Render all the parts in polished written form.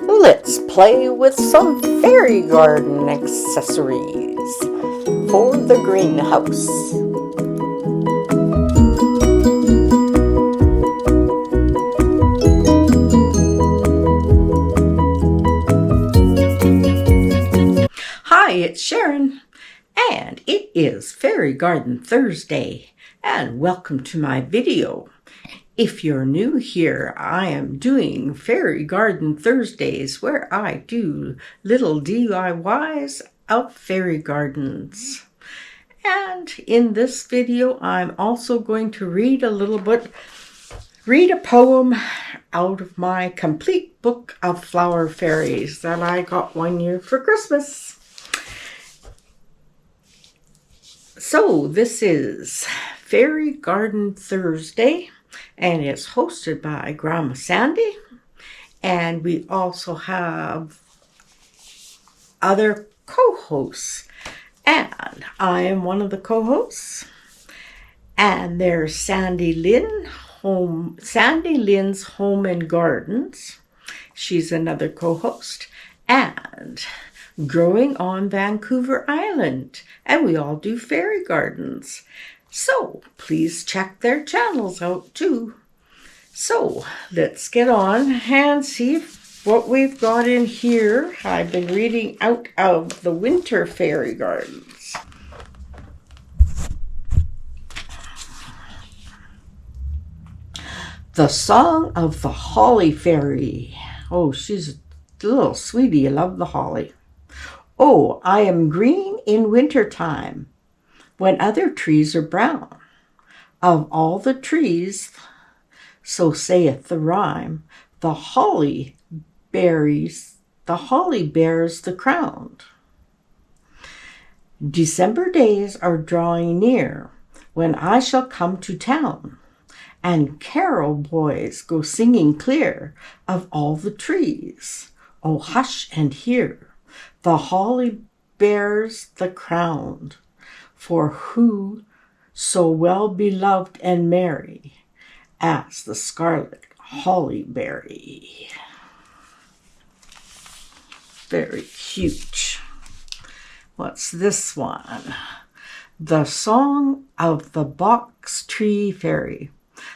Let's play with some fairy garden accessories for the greenhouse. Hi, it's Sharon, and it is Fairy Garden Thursday, and welcome to my video. If you're new here, I am doing Fairy Garden Thursdays where I do little DIYs of fairy gardens. And in this video, I'm also going to read a poem out of my complete book of flower fairies that I got one year for Christmas. So this is Fairy Garden Thursday, and it's hosted by Grandma Sandy, and we also have other co-hosts, and I am one of the co-hosts, and there's Sandy Lynn's Home and Gardens. She's another co-host, and Growing on Vancouver Island, and we all do fairy gardens. So please check their channels out too. So let's get on and see what we've got in here. I've been reading out of the Winter Fairy Gardens. The Song of the Holly Fairy. Oh, she's a little sweetie. I love the holly. Oh, I am green in wintertime, when other trees are brown. Of all the trees, so saith the rhyme, the holly bears the crown. December days are drawing near, when I shall come to town, and carol boys go singing clear of all the trees. Oh, hush and hear, the holly bears the crown. For who so well beloved and merry as the scarlet holly berry? Very cute. What's this one? The Song of the Box Tree Fairy.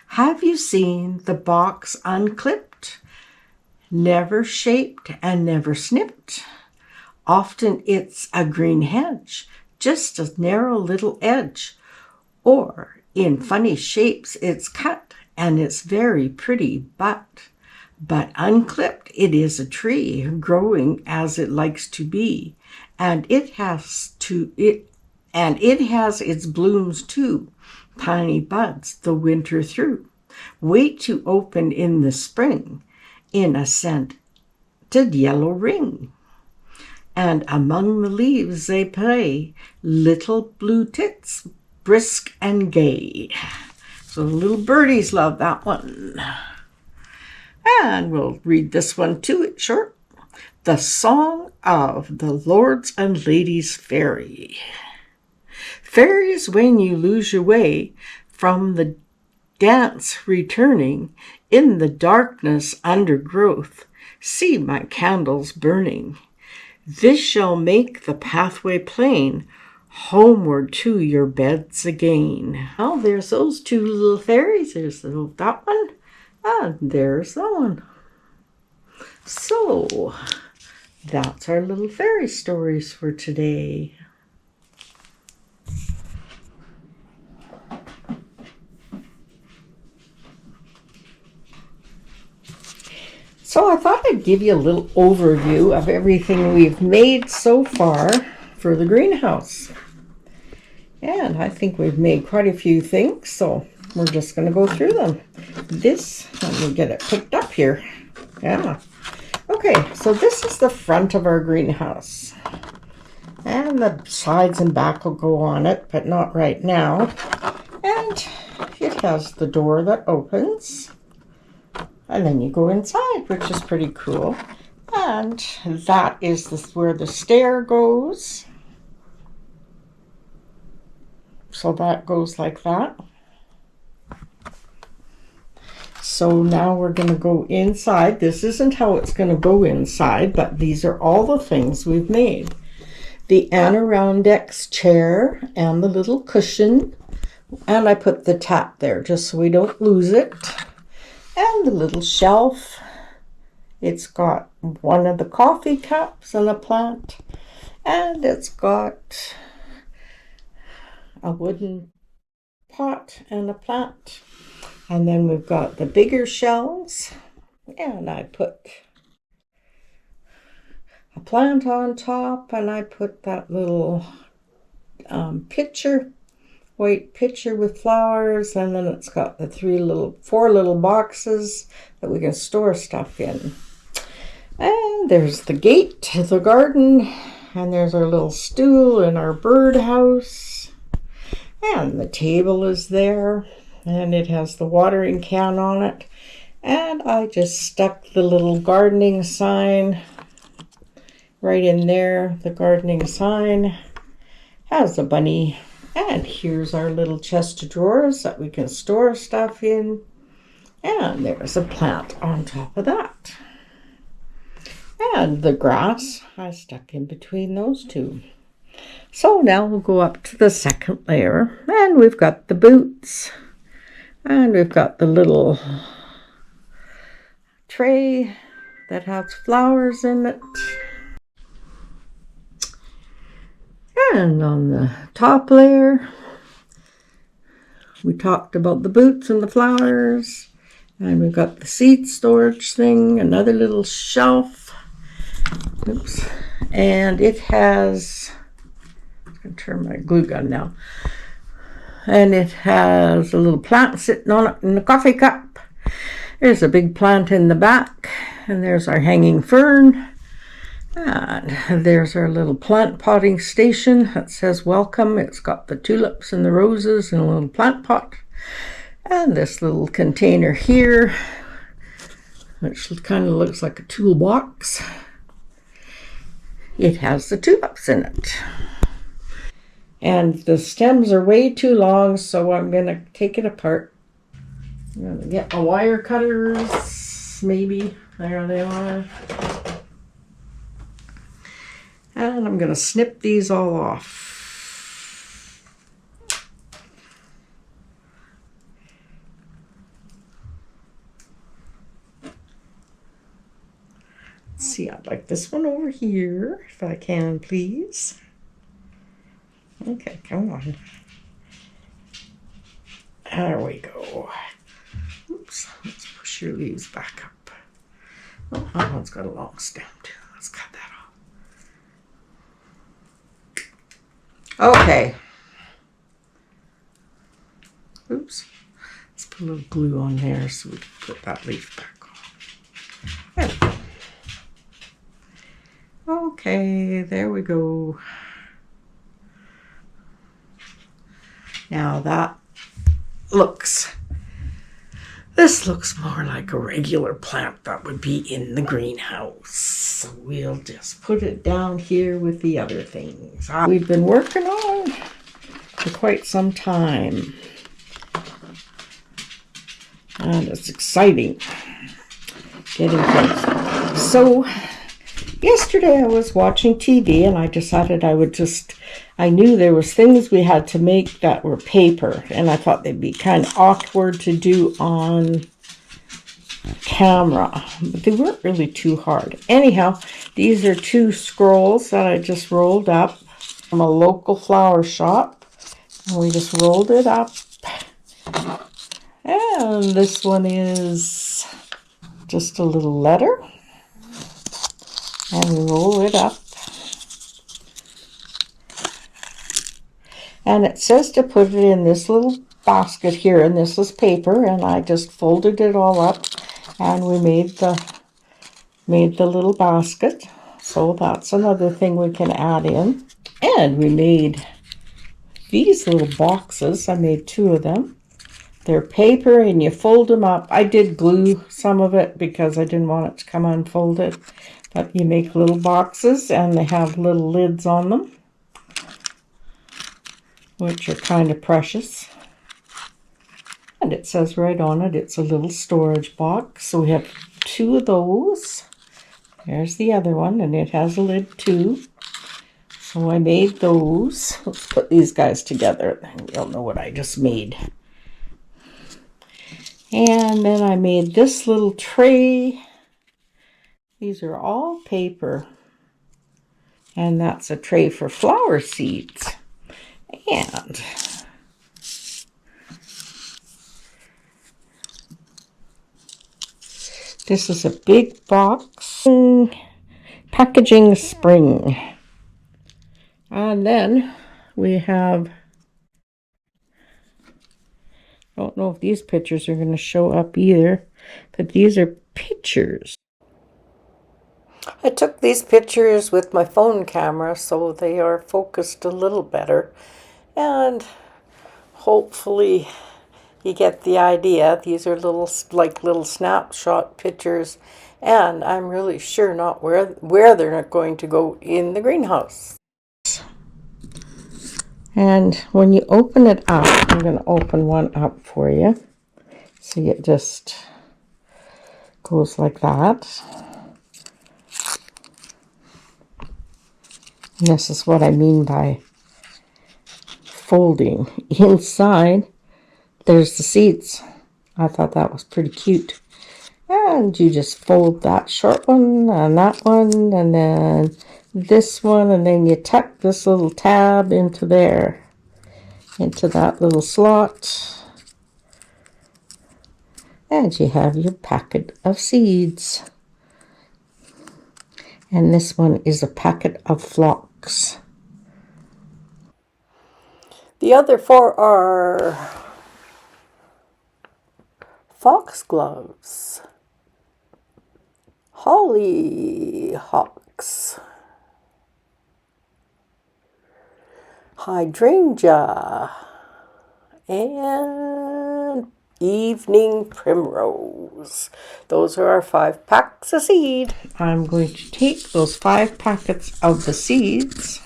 Have you seen the box unclipped, never shaped and never snipped? Often it's a green hedge, just a narrow little edge, or in funny shapes it's cut, and it's very pretty, but unclipped it is a tree, growing as it likes to be, and it has its blooms too, tiny buds the winter through, wait to open in the spring, in a scented yellow ring. And among the leaves they play, little blue tits, brisk and gay. So the little birdies love that one. And we'll read this one too, it's short. The Song of the Lords and Ladies Fairy. Fairies, when you lose your way, from the dance returning, in the darkness undergrowth, see my candles burning. This shall make the pathway plain, homeward to your beds again. Oh, there's those two little fairies. There's that one, and there's that one. So, that's our little fairy stories for today. So I thought I'd give you a little overview of everything we've made so far for the greenhouse. And I think we've made quite a few things, so we're just going to go through them. Let me get it picked up here. Yeah. Okay, so this is the front of our greenhouse. And the sides and back will go on it, but not right now. And it has the door that opens. And then you go inside, which is pretty cool. And that is where the stair goes. So that goes like that. So now we're going to go inside. This isn't how it's going to go inside, but these are all the things we've made. The Adirondack chair and the little cushion. And I put the tap there just so we don't lose it. And the little shelf. It's got one of the coffee cups and a plant. And it's got a wooden pot and a plant. And then we've got the bigger shelves, and I put a plant on top, and I put that little pitcher, white pitcher with flowers, and then it's got the four little boxes that we can store stuff in. And there's the gate to the garden, and there's our little stool and our birdhouse, and the table is there. And it has the watering can on it. And I just stuck the little gardening sign right in there. The gardening sign has a bunny. And here's our little chest of drawers that we can store stuff in. And there's a plant on top of that. And the grass I stuck in between those two. So now we'll go up to the second layer. And we've got the boots. And we've got the little tray that has flowers in it. And on the top layer, we talked about the boots and the flowers. And we've got the seed storage thing, another little shelf. Oops. And it has, I'm going to turn my glue gun now. And it has a little plant sitting on it in a coffee cup. There's a big plant in the back. And there's our hanging fern. And there's our little plant potting station that says welcome. It's got the tulips and the roses in a little plant pot. And this little container here, which kind of looks like a toolbox. It has the tulips in it. And the stems are way too long, so I'm going to take it apart. I'm going to get my wire cutters, maybe. There they are. And I'm going to snip these all off. Let's see, I'd like this one over here, if I can, please. Okay, come on. There we go. Oops, let's push your leaves back up. Oh, that one's got a long stem too. Let's cut that off. Okay. Oops. Let's put a little glue on there so we can put that leaf back on. There we go. Okay, there we go. Now this looks more like a regular plant that would be in the greenhouse. So we'll just put it down here with the other things we've been working on for quite some time. And it's exciting getting things. So yesterday I was watching TV and I decided I knew there was things we had to make that were paper, and I thought they'd be kind of awkward to do on camera, but they weren't really too hard. Anyhow, these are 2 scrolls that I just rolled up from a local flower shop, and we just rolled it up. And this one is just a little letter, and we roll it up. And it says to put it in this little basket here, and this is paper, and I just folded it all up, and we made the little basket. So that's another thing we can add in. And we made these little boxes. I made 2 of them. They're paper, and you fold them up. I did glue some of it because I didn't want it to come unfolded. But you make little boxes, and they have little lids on them, which are kind of precious. And it says right on it, it's a little storage box. So we have 2 of those. There's the other one, and it has a lid too. So I made those. Let's put these guys together, and you'll know what I just made. And then I made this little tray. These are all paper. And that's a tray for flower seeds. And this is a big box. Packaging spring. And then we have, I don't know if these pictures are going to show up either, but these are pictures. I took these pictures with my phone camera, so they are focused a little better. And hopefully you get the idea. These are little snapshot pictures, and I'm really sure not where they're going to go in the greenhouse. And when you open it up, I'm going to open one up for you. See, it just goes like that. And this is what I mean by folding. Inside, there's the seeds. I thought that was pretty cute. And you just fold that short one and that one, and then this one, and then you tuck this little tab into there, into that little slot, and you have your packet of seeds. And this one is a packet of phlox. The other 4 are foxgloves, hollyhocks, hydrangea, and evening primrose. Those are our 5 packs of seed. I'm going to take those 5 packets of the seeds.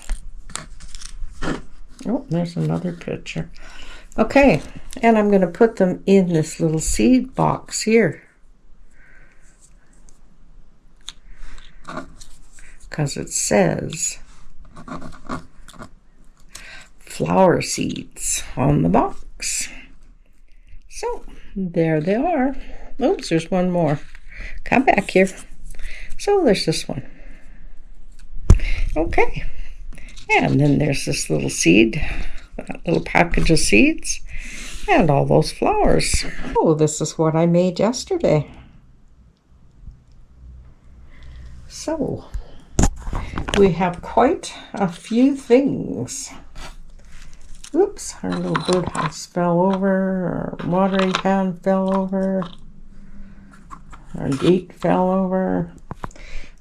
Oh, there's another picture. Okay, and I'm going to put them in this little seed box here, because it says flower seeds on the box. So there they are. Oops, there's one more. Come back here. So there's this one. Okay, and then there's this little seed, that little package of seeds, and all those flowers. Oh, this is what I made yesterday. So we have quite a few things. Oops, our little birdhouse fell over, our watering can fell over, our gate fell over.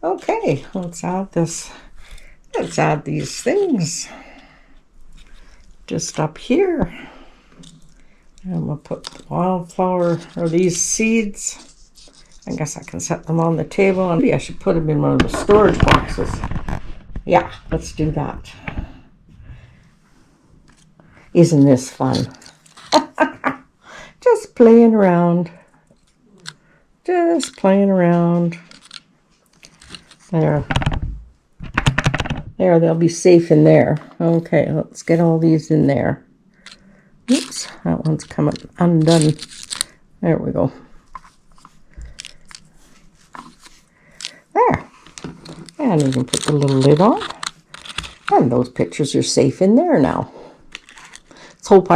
Okay, let's add this. Let's add these things just up here. And we'll put the wildflower, or these seeds. I guess I can set them on the table, and maybe I should put them in one of the storage boxes. Yeah, let's do that. Isn't this fun? Just playing around. Just playing around. There. There, they'll be safe in there. Okay, let's get all these in there. Oops, that one's coming undone. There we go. There. And you can put the little lid on. And those pictures are safe in there now. Let's hope